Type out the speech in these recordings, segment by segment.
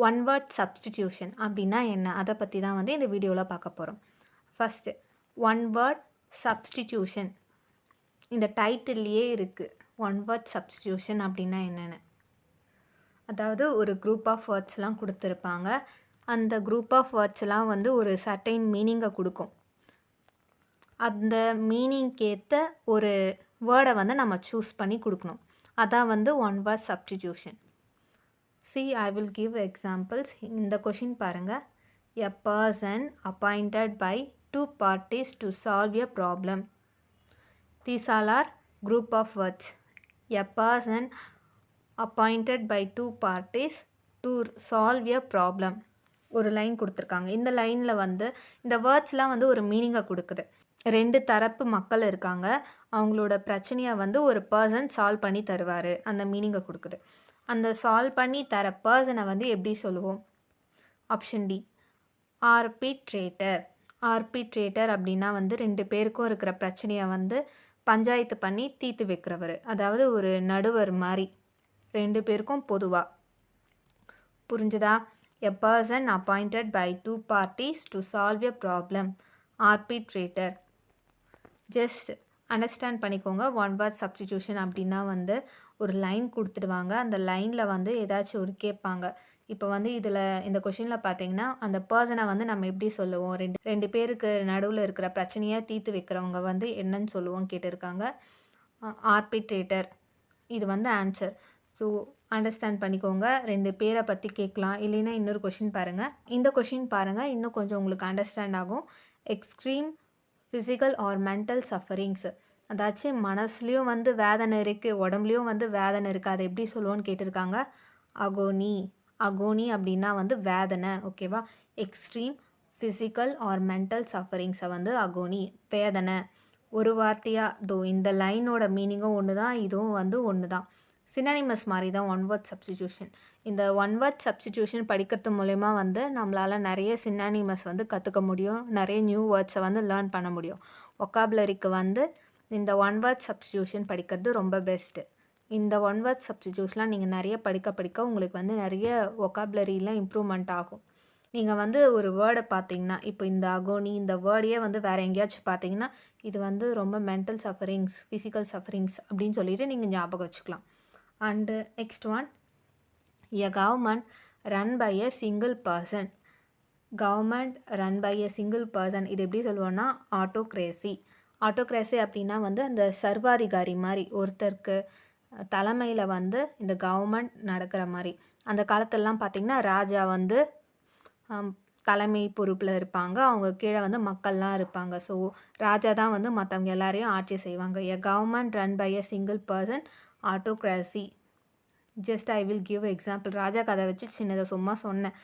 One word substitution அப்படின்னா என்ன, அதை பற்றி தான் வந்து இந்த வீடியோவில் பார்க்க போகிறோம். ஃபஸ்ட்டு ஒன் வேர்ட் சப்ஸ்டிடியூஷன், இந்த டைட்டில்லையே இருக்குது. ஒன் வேர்ட் சப்ஸ்டிடியூஷன் அப்படின்னா என்னென்னு. அதாவது ஒரு குரூப் ஆஃப் வேர்ட்ஸ்லாம் கொடுத்துருப்பாங்க. அந்த குரூப் ஆஃப் வேர்ட்ஸ்லாம் வந்து ஒரு சர்டைன் மீனிங்கை கொடுக்கும். அந்த மீனிங்கேற்ற ஒரு வேர்டை வந்து நம்ம சூஸ் பண்ணி கொடுக்கணும். அதான் வந்து one word substitution. See, I will give examples. இந்த கொஷின் பாருங்கள். A person appointed by two parties to solve a problem. These all are group of words. A person appointed by two parties to solve a problem. ஒரு line கொடுத்துருக்காங்க. இந்த லைனில் வந்து இந்த வேர்ட்ஸ்லாம் வந்து ஒரு மீனிங்கை கொடுக்குது. ரெண்டு தரப்பு மக்கள் இருக்காங்க. அவங்களோட பிரச்சனையை வந்து ஒரு பர்சன் சால்வ் பண்ணி தருவார். அந்த மீனிங்கை கொடுக்குது. அந்த சால்வ் பண்ணி தர பர்சனை வந்து எப்படி சொல்லுவோம்? Option D, arbitrator. ஆர்பிட்ரேட்டர் அப்படின்னா வந்து ரெண்டு பேருக்கும் இருக்கிற பிரச்சனையை வந்து பஞ்சாயத்து பண்ணி தீர்த்து வைக்கிறவர். அதாவது ஒரு நடுவர் மாதிரி, ரெண்டு பேருக்கும் பொதுவாக. புரிஞ்சுதா? A person appointed by two parties to solve a problem, arbitrator. Just understand பண்ணிக்கோங்க. ஒன் வேர்ட் சப்ஸ்டிடியூஷன் அப்படின்னா வந்து ஒரு லைன் கொடுத்துடுவாங்க. அந்த லைனில் வந்து ஏதாச்சும் ஒரு கேட்பாங்க. இப்போ வந்து இதில் இந்த கொஷினில் பார்த்தீங்கன்னா அந்த பர்சனை வந்து நம்ம எப்படி சொல்லுவோம்? ரெண்டு பேருக்கு நடுவில் இருக்கிற பிரச்சனையை தீர்த்து வைக்கிறவங்க வந்து என்னன்னு சொல்லுவோம் கேட்டிருக்காங்க. ஆர்பிட்ரேட்டர். இது வந்து ஆன்சர். ஸோ அண்டர்ஸ்டாண்ட் பண்ணிக்கோங்க. ரெண்டு பேரை பற்றி கேட்கலாம். இல்லைன்னா இன்னொரு கொஷின் பாருங்கள். இந்த கொஷின் பாருங்கள், இன்னும் கொஞ்சம் உங்களுக்கு அண்டர்ஸ்டாண்ட் ஆகும். Extreme physical R mental sufferings. அதாச்சும் மனசுலேயும் வந்து வேதனை இருக்குது, உடம்புலையும் வந்து வேதனை இருக்குது. அதை எப்படி சொல்லுவோன்னு கேட்டிருக்காங்க. அகோனி. அகோனி அப்படின்னா வந்து வேதனை. ஓகேவா? எக்ஸ்ட்ரீம் ஃபிசிக்கல் ஆர் மென்டல் சஃபரிங்ஸை வந்து அகோனி, வேதனை. ஒரு வார்த்தையாக இந்த லைனோட மீனிங்கும் ஒன்று தான், இதுவும் வந்து ஒன்று தான். சினானிமஸ் மாதிரி தான் ஒன் வேர்ட் சப்ஸ்டிடியூஷன். இந்த ஒன் வேர்ட் சப்ஸ்டிடியூஷன் படிக்கிறது மூலயமா வந்து நம்மளால் நிறைய சினானிமஸ் வந்து கற்றுக்க முடியும். நிறைய நியூ வேர்ட்ஸை வந்து லேர்ன் பண்ண முடியும். ஒக்காபுலரிக்கு வந்து இந்த ஒன் வேர்ட் சப்ஸ்டிடியூஷன் படிக்கிறது ரொம்ப பெஸ்ட்டு. இந்த ஒன் வேர்ட் சப்ஸ்டிடியூஷன்லாம் நீங்கள் நிறைய படிக்க உங்களுக்கு வந்து நிறைய ஒக்காபுலரியில் இம்ப்ரூவ்மெண்ட் ஆகும். நீங்கள் வந்து ஒரு வேர்டை பார்த்தீங்கன்னா, இப்போ இந்த அகோனி இந்த வேர்டையே வந்து வேறு எங்கேயாச்சும் பார்த்தீங்கன்னா இது வந்து ரொம்ப மென்டல் சஃபரிங்ஸ், ஃபிசிக்கல் சஃபரிங்ஸ் அப்படின்னு சொல்லிட்டு நீங்கள் ஞாபகம் வச்சுக்கலாம். And next one, a government run by a single person. Government run by a single person, இது எப்படி சொல்லுவோன்னா ஆட்டோக்ரேசி. ஆட்டோக்ரேசி அப்படின்னா வந்து அந்த சர்வாதிகாரி மாதிரி, ஒருத்தருக்கு தலைமையில் வந்து இந்த கவர்மெண்ட் நடக்கிற மாதிரி. அந்த காலத்திலலாம் பார்த்திங்கன்னா ராஜா வந்து தலைமை பொறுப்பில் இருப்பாங்க. அவங்க கீழே வந்து மக்கள்லாம் இருப்பாங்க. ஸோ ராஜா தான் வந்து மற்றவங்க எல்லாரையும் ஆட்சி செய்வாங்க. A government run by a single person, autocracy. Just I will give example. ராஜா கதை வச்சு சின்னதை சும்மா சொன்னேன்.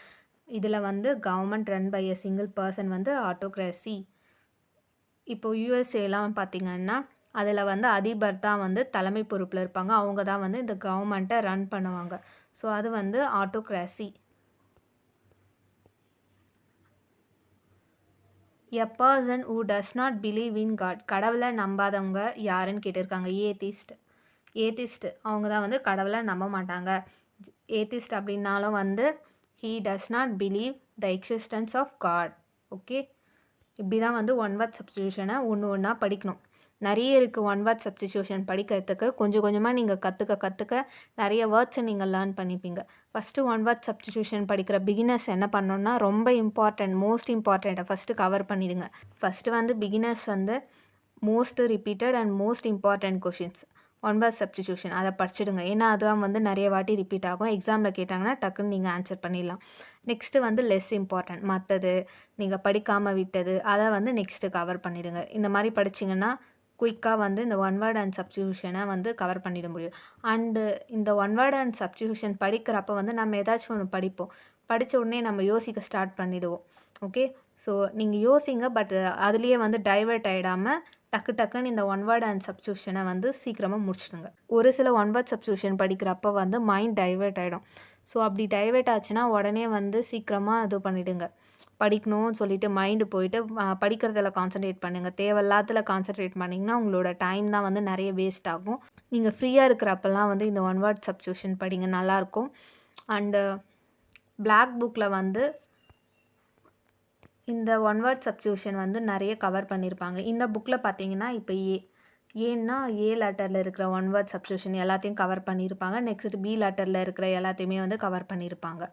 இதில் வந்து government run by a single person வந்து ஆட்டோக்ராசி. இப்போது யூஎஸ்ஏலாம் பார்த்திங்கன்னா அதில் வந்து அதிபர் தான் வந்து தலைமை பொறுப்பில் இருப்பாங்க. அவங்க தான் வந்து இந்த கவர்மெண்ட்டை ரன் பண்ணுவாங்க. ஸோ அது வந்து autocracy. A person who does not believe in God. கடவுளை நம்பாதவங்க யாருன்னு கேட்டிருக்காங்க. ஏத்திஸ்ட். ஏத்திஸ்ட் அவங்க தான் வந்து கடவுளை நம்ப மாட்டாங்க. ஏத்திஸ்ட் அப்படின்னாலும் வந்து he does not believe the existence of God. Okay, இப்படி தான் வந்து ஒன் வேர்ட் சப்ஸ்டிடியூஷனை ஒன்று ஒன்றா படிக்கணும். நிறைய இருக்குது ஒன் வேர்ட் சப்ஸ்டிடியூஷன் படிக்கிறதுக்கு. கொஞ்சம் கொஞ்சமாக நீங்கள் கற்றுக்க நிறைய வேர்ட்ஸை நீங்கள் லேர்ன் பண்ணிப்பீங்க. ஃபஸ்ட்டு ஒன் வேர்ட் சப்ஸ்டிடியூஷன் படிக்கிற பிகினர்ஸ் என்ன பண்ணணுன்னா, ரொம்ப இம்பார்ட்டன்ட், மோஸ்ட் இம்பார்ட்டண்ட்டை ஃபஸ்ட்டு கவர் பண்ணிடுங்க. ஃபஸ்ட்டு வந்து பிகினர்ஸ் வந்து most repeated and most important questions one word substitution அதை படிச்சிடுங்க. ஏன்னா அதுதான் வந்து நிறைய வாட்டி ரிப்பீட் ஆகும். எக்ஸாமில் கேட்டாங்கன்னா டக்குன்னு நீங்கள் ஆன்சர் பண்ணிடலாம். நெக்ஸ்ட்டு வந்து லெஸ் இம்பார்ட்டன்ட், மற்றது நீங்கள் படிக்காமல் விட்டது, அதை வந்து நெக்ஸ்ட்டு கவர் பண்ணிவிடுங்க. இந்த மாதிரி படிச்சிங்கன்னா குயிக்காக வந்து இந்த ஒன் வேர்ட் அண்ட் சப்ஸ்டிடியூஷனை வந்து கவர் பண்ணிட முடியும். அண்டு இந்த ஒன் வேர்ட் அண்ட் சப்ஸ்டிடியூஷன் படிக்கிறப்ப வந்து நம்ம ஏதாச்சும் ஒன்று படிப்போம். படித்த உடனே நம்ம யோசிக்க ஸ்டார்ட் பண்ணிவிடுவோம். ஓகே, ஸோ நீங்கள் யோசிங்க, பட் அதுலேயே வந்து டைவர்ட் ஆகிடாமல் டக்குன்னு இந்த ஒன் வேர்ட் அண்ட் சப்ஸ்டிடியூஷனை வந்து சீக்கிரமாக முடிச்சிடுங்க. ஒரு சில ஒன் வேர்ட் சப்ஸ்டிடியூஷன் படிக்கிறப்ப வந்து மைண்ட் டைவர்ட் ஆகிடும். ஸோ அப்படி டைவர்ட் ஆச்சுன்னா உடனே வந்து சீக்கிரமாக இது பண்ணிவிடுங்க. படிக்கணும்னு சொல்லிட்டு மைண்டு போயிட்டு படிக்கிறதுல கான்சன்ட்ரேட் பண்ணுங்கள். தேவையில்லாததில் கான்சன்ட்ரேட் பண்ணிங்கன்னா உங்களோட டைம் தான் வந்து நிறைய வேஸ்ட் ஆகும். நீங்கள் ஃப்ரீயாக இருக்கிறப்பெல்லாம் வந்து இந்த ஒன் வேர்ட் சப்ஸ்டிடியூஷன் படிங்க, நல்லாயிருக்கும். அண்டு பிளாக் புக்கில் வந்து இந்த ஒன் வேர்ட் சப்ஸ்டியூஷன் வந்து நிறைய கவர் பண்ணியிருப்பாங்க. இந்த புக்கில் பார்த்தீங்கன்னா இப்போ ஏன்னா ஏ லெட்டரில் இருக்கிற ஒன் வேர்ட் சப்ஸ்டியூஷன் எல்லாத்தையும் கவர் பண்ணியிருப்பாங்க. நெக்ஸ்ட் பி லெட்டரில் இருக்கிற எல்லாத்தையுமே வந்து கவர் பண்ணியிருப்பாங்க.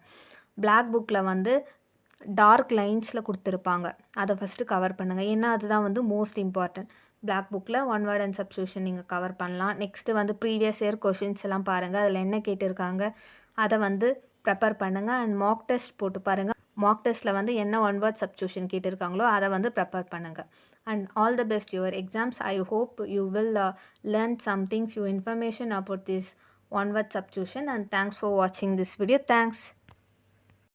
பிளாக் புக்கில் வந்து டார்க் லைன்ஸில் கொடுத்துருப்பாங்க. அதை ஃபஸ்ட்டு கவர் பண்ணுங்கள். ஏன்னா அதுதான் வந்து மோஸ்ட் இம்பார்ட்டன்ட். பிளாக் புக்கில் ஒன் வேர்ட் அண்ட் சப்ஸ்டியூஷன் நீங்கள் கவர் பண்ணலாம். நெக்ஸ்ட்டு வந்து ப்ரீவியஸ் இயர் கொஷின்ஸ் எல்லாம் பாருங்கள். அதில் என்ன கேட்டிருக்காங்க அதை வந்து ப்ரிப்பேர் பண்ணுங்கள். அண்ட் மாக் டெஸ்ட் போட்டு பாருங்கள். மாக் டெஸ்ட்டில் வந்து என்ன ஒன் வேர்ட் சப்ஸ்டியூஷன் கேட்டிருக்காங்களோ அதை வந்து ப்ரிப்பேர் பண்ணுங்கள். And all the best your exams. I hope you will learn something, few information about this one word substitution. And thanks for watching this video. Thanks.